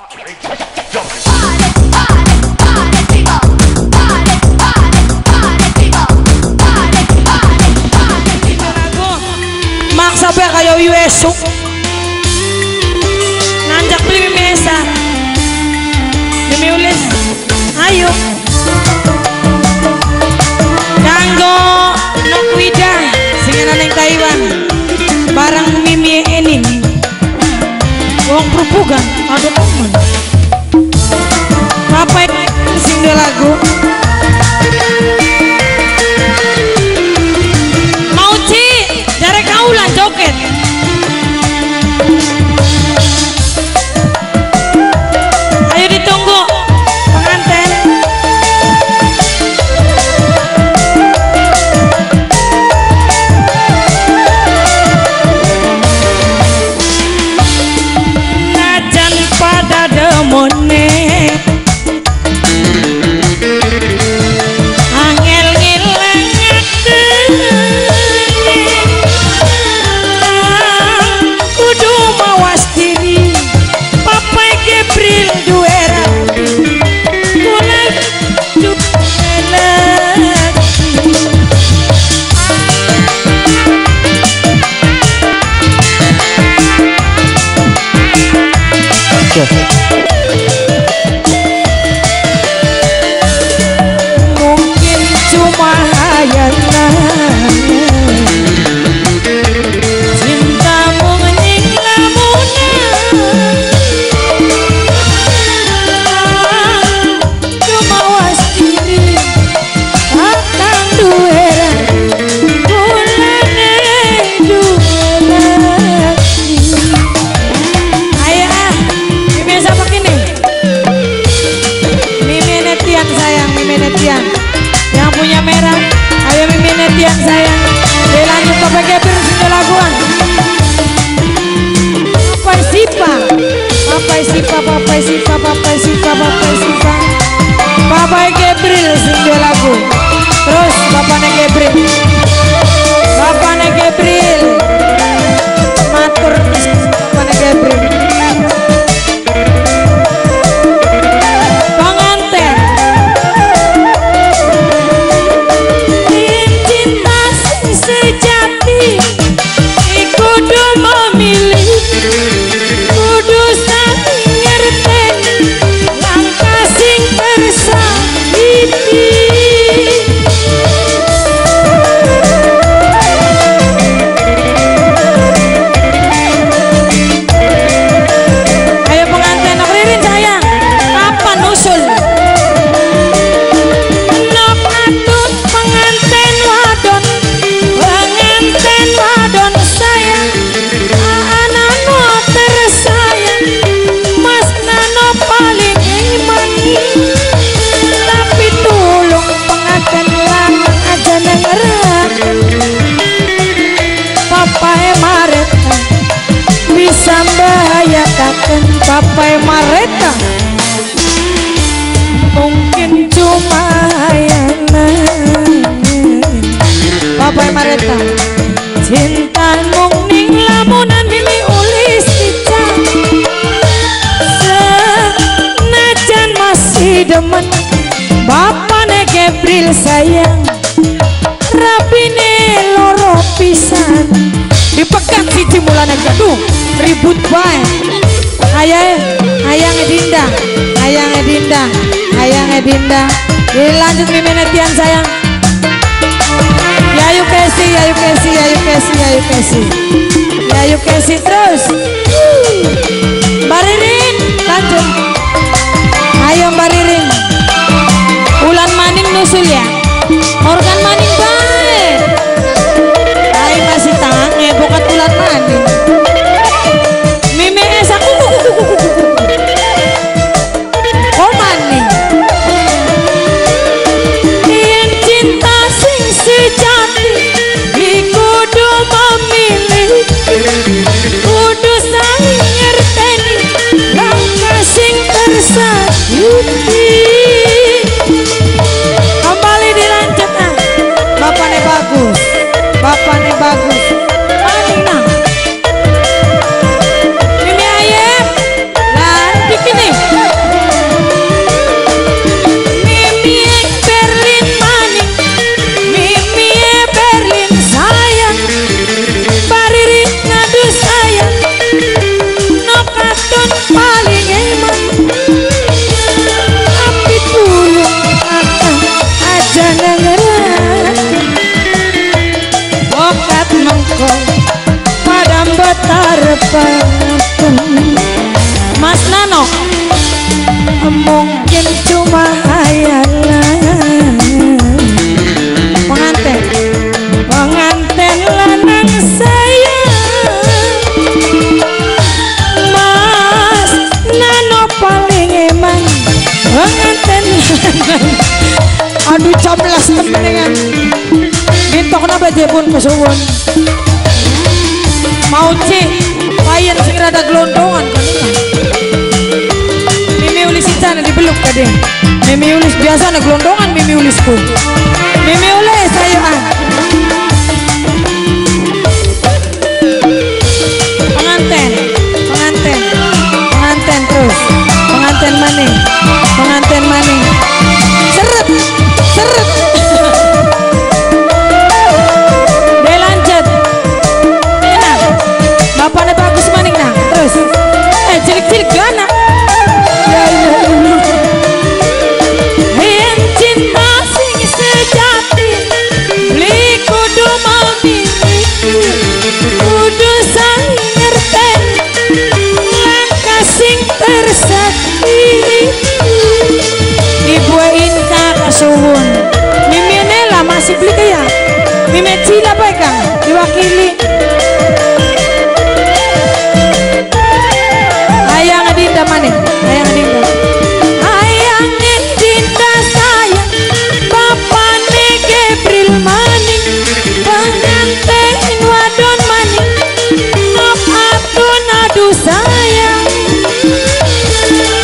Maksa ba kayo Yesu? Nanjak beli mesa. Demi ulis. Ayo. Kanggo Nokwida singenan ning Taiwan. Barang Mimi Enin. Wong Prupugan ada temen. Apa sing lagu? Joget ayo ditunggu pengantin najan pada demone mungkin cuma hayalan cintamu ngening lamunan cuma was diri akan duera bulane duera ayah biasa begini Mimi Netian sayang Mimi Netian yang punya merah ayo Mimi Netian sayang dilanjut ke PGP single laguan Papai Sipa Papai Sipa Papai Sipa Papai Sipa Papai Sipa Papai Gabriel single lagu terus bapaknya Gabriel matur bapaknya Gabriel Papai Mareta mungkin cuma hayalan Papai Mareta cinta mung ning lamunan Mimi ulis dicap senajan masih demen bapaknya Gabriel sayang rapine loro pisan dipegang siji mulane gaduh ribut bae ayang Edinda dilanjut Mimi Netian sayang Yayu Kesi terus Mbak Ririn lanjut ayo Mbak Ririn Ulan Maning nusul ya Organ Maning baik ayo masih tangan bukan Ulan Maning Mimi Esa Maning yen cinta sing sejati kudu memilih kudu no mungkin cuma hayalan. Pengantin lanang sayang Mas Nano paling eman pengantin lanang. Aduh comlas temen gintok na ba pun kesuwun mau cik payen sing rada gelondongan kan mimi ulis sana dibeluk tadi mimi ulis biasa na gelondongan mimi ulisku mimi ulis ayo pengantin terus pengantin maning seret deh lanjut enak bapaknya bagus maning nah terus cilik-cilik gana yang cinta sing sejati beli kudu memiliki kudu saling ngerti langkah sing tersakti dibuain kakak suwun mimi nela masih beli kaya mimi cila baik kang diwakili ayang adinda maning ayang adinda sayang bapak ne Gabriel maning pengantin wadon maning ngop atun aduh sayang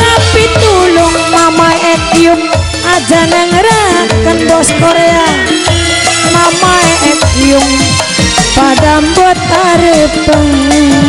tapi tulung mama etium aja nengerakan bos Korea mama etium pada buat tarepeng